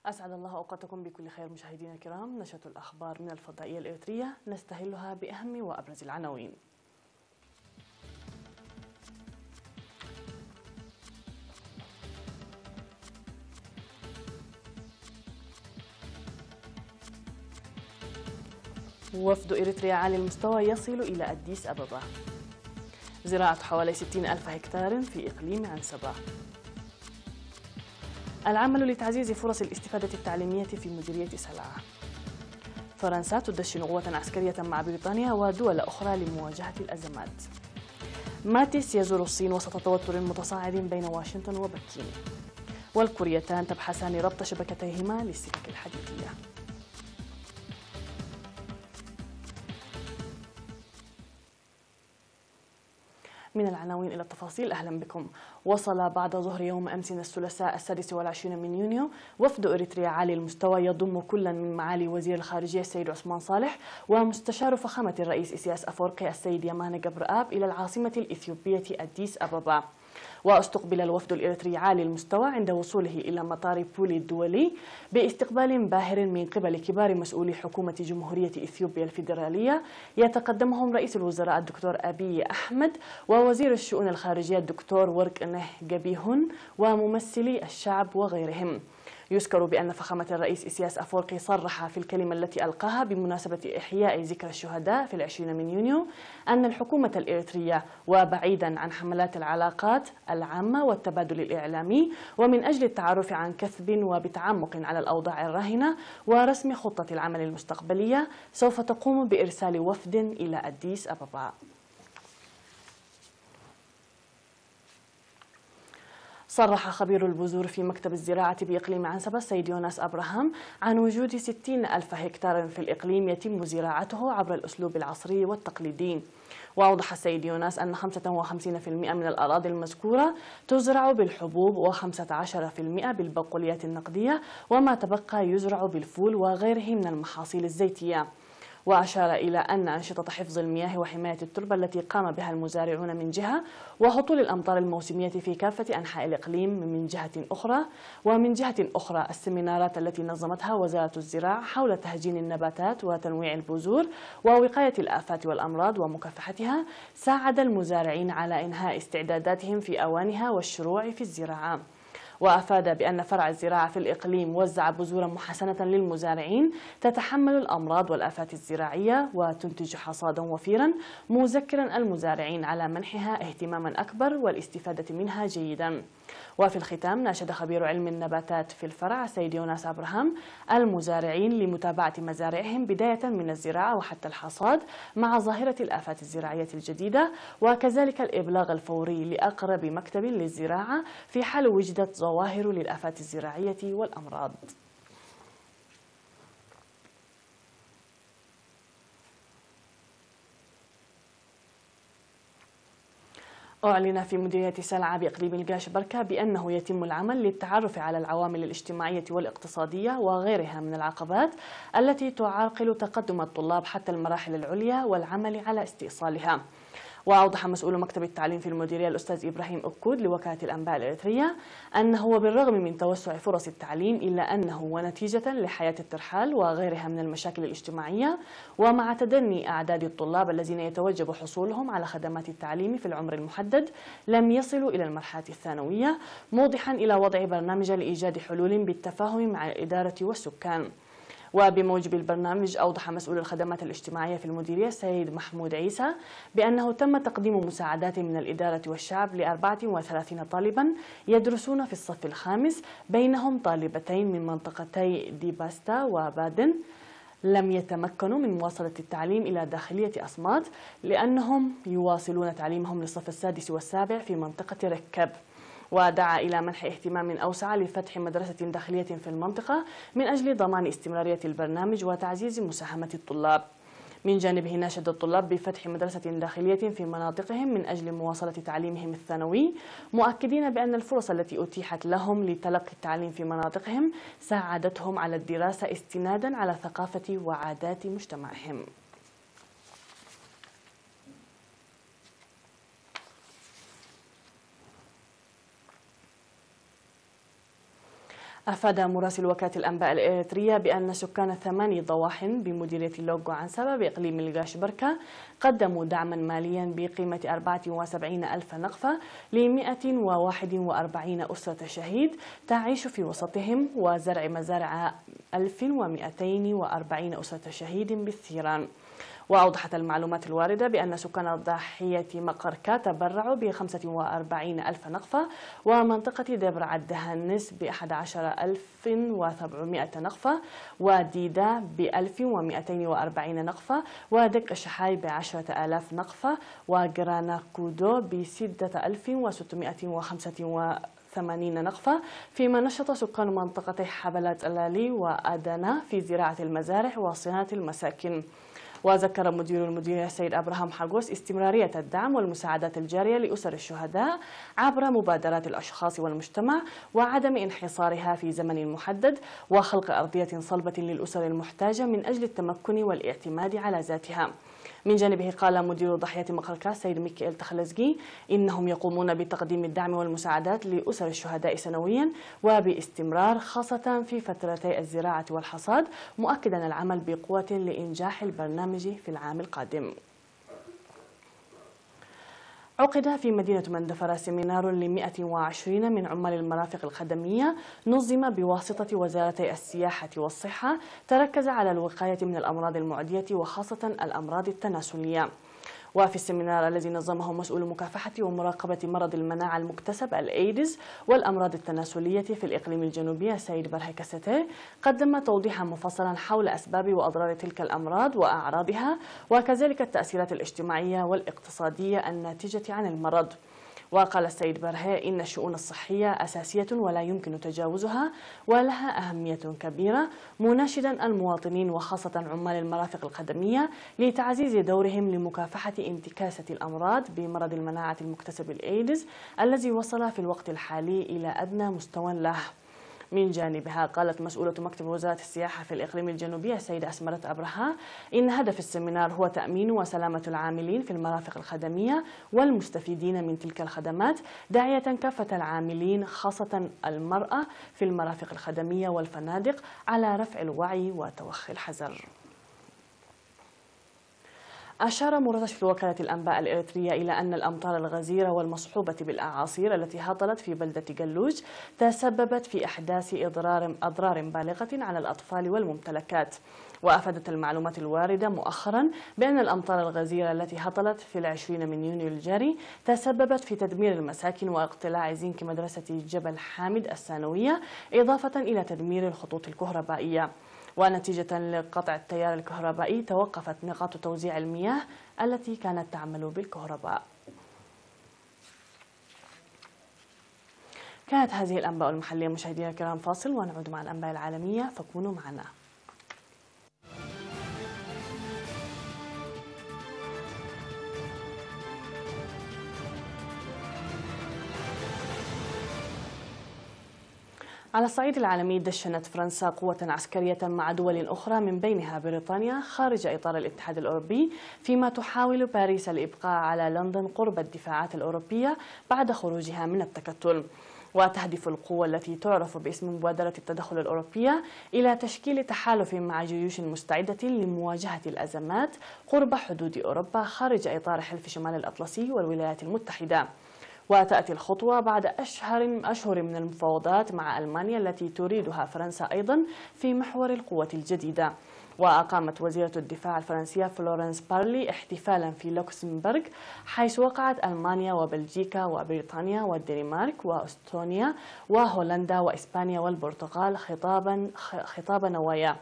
أسعد الله أوقاتكم بكل خير مشاهدينا الكرام. نشرة الأخبار من الفضائية الإريترية نستهلها بأهم وأبرز العناوين. وفد إريتريا عالي المستوى يصل إلى أديس أبابا. زراعة حوالي 60,000 هكتار في إقليم عنسبة. العمل لتعزيز فرص الاستفادة التعليمية في مديرية سلعة. فرنسا تدشن قوة عسكرية مع بريطانيا ودول أخرى لمواجهة الأزمات. ماتيس يزور الصين وسط توتر متصاعد بين واشنطن وبكين. والكوريتان تبحثان ربط شبكتيهما للسكك الحديدية. من العناوين إلى التفاصيل، أهلا بكم. وصل بعد ظهر يوم أمس الثلاثاء 26 من يونيو وفد إريتريا عالي المستوى يضم كل من معالي وزير الخارجية السيد عثمان صالح ومستشار فخامة الرئيس إسياس أفورقي السيد يمانة جبرآب إلى العاصمة الإثيوبية أديس أبابا. واستقبل الوفد الإريتري عالي المستوى عند وصوله إلى مطار بولي الدولي باستقبال باهر من قبل كبار مسؤولي حكومة جمهورية إثيوبيا الفيدرالية، يتقدمهم رئيس الوزراء الدكتور أبي أحمد ووزير الشؤون الخارجية الدكتور ورقنه جبيهون وممثلي الشعب وغيرهم. يذكر بأن فخامة الرئيس إسياس أفورقي صرح في الكلمة التي ألقاها بمناسبة إحياء ذكرى الشهداء في 20 من يونيو أن الحكومة الإريترية، وبعيدا عن حملات العلاقات العامة والتبادل الإعلامي ومن أجل التعرف عن كثب وبتعمق على الأوضاع الراهنة ورسم خطة العمل المستقبلية، سوف تقوم بإرسال وفد إلى أديس أبابا. صرح خبير البذور في مكتب الزراعة بإقليم عنسبة السيد يوناس أبراهام عن وجود 60,000 هكتار في الإقليم يتم زراعته عبر الأسلوب العصري والتقليدي. وأوضح السيد يوناس أن 55% من الأراضي المذكورة تزرع بالحبوب و15% بالبقوليات النقدية، وما تبقى يزرع بالفول وغيره من المحاصيل الزيتية. وأشار إلى أن أنشطة حفظ المياه وحماية التربة التي قام بها المزارعون من جهة، وهطول الأمطار الموسمية في كافة أنحاء الإقليم من جهة أخرى، ومن جهة أخرى السمينارات التي نظمتها وزارة الزراعة حول تهجين النباتات وتنويع البذور ووقاية الآفات والأمراض ومكافحتها ساعد المزارعين على إنهاء استعداداتهم في أوانها والشروع في الزراعة. وأفاد بأن فرع الزراعة في الإقليم وزع بذورا محسنة للمزارعين تتحمل الأمراض والآفات الزراعية وتنتج حصادا وفيرا، مذكرا المزارعين على منحها اهتماما أكبر والاستفادة منها جيدا. وفي الختام ناشد خبير علم النباتات في الفرع السيد يوناس أبراهام المزارعين لمتابعة مزارعهم بداية من الزراعة وحتى الحصاد مع ظاهرة الآفات الزراعية الجديدة، وكذلك الإبلاغ الفوري لأقرب مكتب للزراعة في حال وجدت ظواهر للآفات الزراعية والأمراض. أعلن في مديرية سلعة بإقليم الجاش بركة بأنه يتم العمل للتعرف على العوامل الاجتماعية والاقتصادية وغيرها من العقبات التي تعرقل تقدم الطلاب حتى المراحل العليا والعمل على استئصالها. وأوضح مسؤول مكتب التعليم في المديرية الأستاذ إبراهيم أكود لوكالة الأنباء الإريترية أنه بالرغم من توسع فرص التعليم إلا أنه ونتيجة لحياة الترحال وغيرها من المشاكل الاجتماعية، ومع تدني أعداد الطلاب الذين يتوجب حصولهم على خدمات التعليم في العمر المحدد، لم يصلوا إلى المرحلة الثانوية، موضحا إلى وضع برنامج لإيجاد حلول بالتفاهم مع الإدارة والسكان. وبموجب البرنامج أوضح مسؤول الخدمات الاجتماعية في المديرية السيد محمود عيسى بأنه تم تقديم مساعدات من الإدارة والشعب ل 34 طالبا يدرسون في الصف الخامس، بينهم طالبتين من منطقتي ديباستا وبادن لم يتمكنوا من مواصلة التعليم إلى داخلية أصمات لأنهم يواصلون تعليمهم للصف السادس والسابع في منطقة ركب. ودعا إلى منح اهتمام أوسع لفتح مدرسة داخلية في المنطقة من أجل ضمان استمرارية البرنامج وتعزيز مساهمة الطلاب. من جانبه ناشد الطلاب بفتح مدرسة داخلية في مناطقهم من أجل مواصلة تعليمهم الثانوي، مؤكدين بأن الفرص التي أتيحت لهم لتلقي التعليم في مناطقهم ساعدتهم على الدراسة استنادا على ثقافة وعادات مجتمعهم. أفاد مراسل وكالة الأنباء الإريترية بأن سكان 8 ضواحٍ بمديرية اللوغو عنسبة بإقليم الغاشبركة قدموا دعما ماليا بقيمة 74 ألف نقفة ل 141 أسرة شهيد تعيش في وسطهم، وزرع مزارع 1240 أسرة شهيد بالثيران. وأوضحت المعلومات الواردة بأن سكان ضاحية مقركة تبرعوا ب 45 ألف نقفة، ومنطقة دبر الدهنس ب 11700 نقفة، وديدا ب 1240 نقفة، ودك الشحاي ب 10,000 نقفة، وجرانا كودو ب 6685 نقفة، فيما نشط سكان منطقتي حبلات اللالي وأدانا في زراعة المزارع وصيانة المساكن. وذكر مدير المديرية السيد أبراهام حاجوس استمرارية الدعم والمساعدات الجارية لأسر الشهداء عبر مبادرات الأشخاص والمجتمع، وعدم انحصارها في زمن محدد، وخلق أرضية صلبة للأسر المحتاجة من أجل التمكن والاعتماد على ذاتها. من جانبه قال مدير ضاحية مقركة السيد ميكائيل تخلزجي إنهم يقومون بتقديم الدعم والمساعدات لأسر الشهداء سنويا وباستمرار، خاصة في فترتي الزراعة والحصاد، مؤكدا العمل بقوة لإنجاح البرنامج في العام القادم. عقد في مدينة مندفرة سيمينار ل 120 من عمال المرافق الخدمية نظم بواسطة وزارتي السياحة والصحة، تركز على الوقاية من الأمراض المعدية وخاصة الأمراض التناسلية. وفي السيمينار الذي نظمه مسؤول مكافحة ومراقبة مرض المناعة المكتسب الإيدز والأمراض التناسلية في الإقليم الجنوبي السيد برهي كستي، قدم توضيحا مفصلا حول أسباب وأضرار تلك الأمراض وأعراضها، وكذلك التأثيرات الاجتماعية والاقتصادية الناتجة عن المرض. وقال السيد برهي إن الشؤون الصحية أساسية ولا يمكن تجاوزها ولها أهمية كبيرة، مناشدا المواطنين وخاصة عمال المرافق الخدمية لتعزيز دورهم لمكافحة انتكاسة الأمراض بمرض المناعة المكتسب الإيدز الذي وصل في الوقت الحالي إلى أدنى مستوى له. من جانبها قالت مسؤولة مكتب وزارة السياحة في الإقليم الجنوبي السيدة أسمرة أبرهة إن هدف السيمينار هو تأمين وسلامة العاملين في المرافق الخدمية والمستفيدين من تلك الخدمات، داعية كافة العاملين خاصة المرأة في المرافق الخدمية والفنادق على رفع الوعي وتوخي الحذر. أشار مراسل وكالة الأنباء الإريترية إلى أن الأمطار الغزيرة والمصحوبة بالأعاصير التي هطلت في بلدة جلوج تسببت في إحداث أضرار بالغة على الأطفال والممتلكات. وأفادت المعلومات الواردة مؤخرا بأن الأمطار الغزيرة التي هطلت في 20 من يونيو الجاري تسببت في تدمير المساكن واقتلاع زنك مدرسة جبل حامد الثانوية، إضافة إلى تدمير الخطوط الكهربائية. ونتيجة لقطع التيار الكهربائي توقفت نقاط توزيع المياه التي كانت تعمل بالكهرباء. كانت هذه الأنباء المحلية مشاهدينا الكرام، فاصل ونعود مع الأنباء العالمية، فكونوا معنا. على الصعيد العالمي، دشنت فرنسا قوة عسكرية مع دول أخرى من بينها بريطانيا خارج إطار الاتحاد الأوروبي، فيما تحاول باريس الإبقاء على لندن قرب الدفاعات الأوروبية بعد خروجها من التكتل. وتهدف القوة التي تعرف باسم مبادرة التدخل الأوروبية إلى تشكيل تحالف مع جيوش مستعدة لمواجهة الأزمات قرب حدود أوروبا خارج إطار حلف شمال الأطلسي والولايات المتحدة. وتأتي الخطوة بعد أشهر من المفاوضات مع ألمانيا التي تريدها فرنسا أيضا في محور القوة الجديدة. وأقامت وزيرة الدفاع الفرنسية فلورنس بارلي احتفالا في لوكسمبورغ، حيث وقعت ألمانيا وبلجيكا وبريطانيا والدنمارك وأستونيا وهولندا وإسبانيا والبرتغال خطاب نوايا.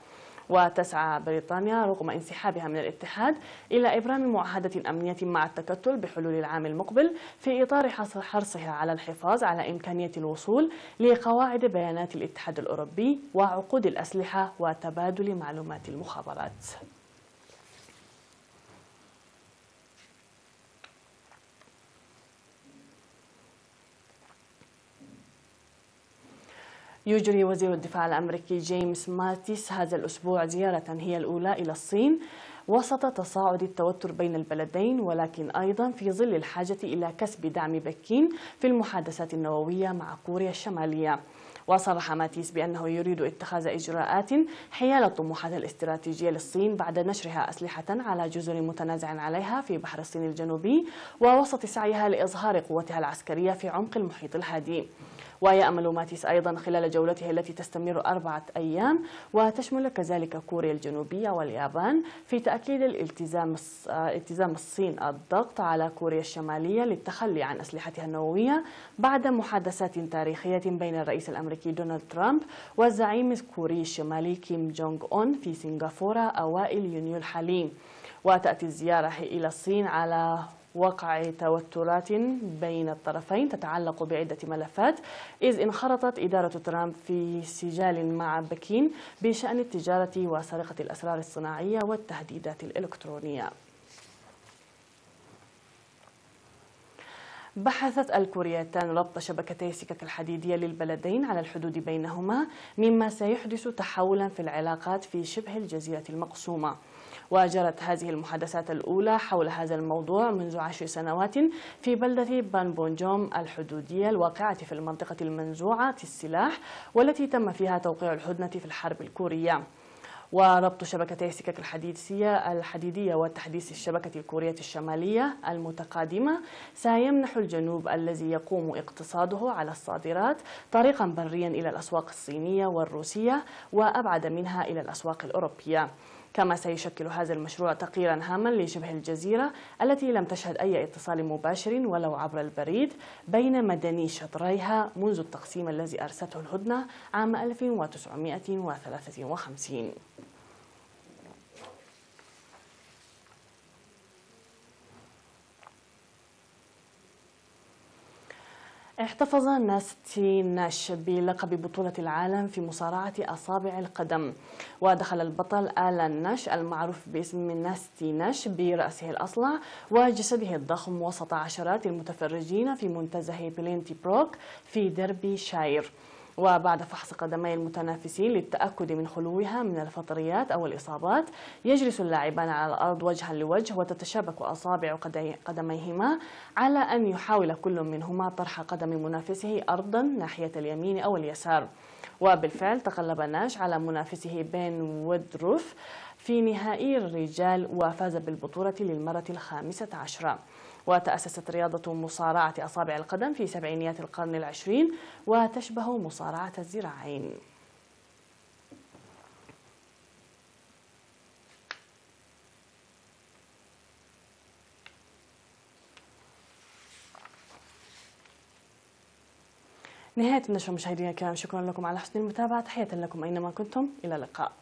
وتسعى بريطانيا رغم انسحابها من الاتحاد إلى إبرام معاهدة أمنية مع التكتل بحلول العام المقبل، في إطار حرصها على الحفاظ على إمكانية الوصول لقواعد بيانات الاتحاد الأوروبي وعقود الأسلحة وتبادل معلومات المخابرات. يجري وزير الدفاع الأمريكي جيمس ماتيس هذا الأسبوع زيارة هي الأولى إلى الصين وسط تصاعد التوتر بين البلدين، ولكن أيضا في ظل الحاجة إلى كسب دعم بكين في المحادثات النووية مع كوريا الشمالية. وصرح ماتيس بأنه يريد اتخاذ إجراءات حيال الطموحات الاستراتيجية للصين بعد نشرها أسلحة على جزر متنازع عليها في بحر الصين الجنوبي ووسط سعيها لإظهار قوتها العسكرية في عمق المحيط الهادي. ويأمل ماتيس أيضا خلال جولته التي تستمر 4 أيام وتشمل كذلك كوريا الجنوبية واليابان في تأكيد التزام الصين الضغط على كوريا الشمالية للتخلي عن أسلحتها النووية بعد محادثات تاريخية بين الرئيس الأمريكي دونالد ترامب والزعيم الكوري الشمالي كيم جونغ أون في سنغافورة أوائل يونيو الحالي. وتأتي الزيارة إلى الصين على وقع توترات بين الطرفين تتعلق بعدة ملفات، إذ انخرطت إدارة ترامب في سجال مع بكين بشأن التجارة وسرقة الأسرار الصناعية والتهديدات الإلكترونية. بحثت الكوريتان ربط شبكتي السكك الحديدية للبلدين على الحدود بينهما، مما سيحدث تحولا في العلاقات في شبه الجزيرة المقسومة. وجرت هذه المحادثات الأولى حول هذا الموضوع منذ 10 سنوات في بلدة بانبونجوم الحدودية الواقعة في المنطقة المنزوعة السلاح، والتي تم فيها توقيع الهدنة في الحرب الكورية. وربط شبكتي السكك الحديدية وتحديث الشبكة الكورية الشمالية المتقادمة سيمنح الجنوب الذي يقوم اقتصاده على الصادرات طريقا بريا إلى الأسواق الصينية والروسية وأبعد منها إلى الأسواق الأوروبية. كما سيشكل هذا المشروع تغييرا هاما لشبه الجزيرة التي لم تشهد أي اتصال مباشر ولو عبر البريد بين مدني شطريها منذ التقسيم الذي أرسته الهدنة عام 1953. احتفظ ناستي ناش بلقب بطولة العالم في مصارعة أصابع القدم، ودخل البطل آلان ناش المعروف باسم ناستي ناش برأسه الأصلع وجسده الضخم وسط عشرات المتفرجين في منتزه بلينتي بروك في ديربي شاير. وبعد فحص قدمي المتنافسين للتأكد من خلوها من الفطريات أو الإصابات، يجلس اللاعبان على الأرض وجها لوجه وتتشابك أصابع قدميهما على أن يحاول كل منهما طرح قدم منافسه أرضا ناحية اليمين أو اليسار. وبالفعل تغلب ناش على منافسه بين وودروف في نهائي الرجال وفاز بالبطولة للمرة ال15. وتأسست رياضة مصارعة أصابع القدم في سبعينيات القرن العشرين وتشبه مصارعة الذراعين. نهاية النشرة مشاهدينا الكرام، شكرا لكم على حسن المتابعة، تحية لكم أينما كنتم، إلى اللقاء.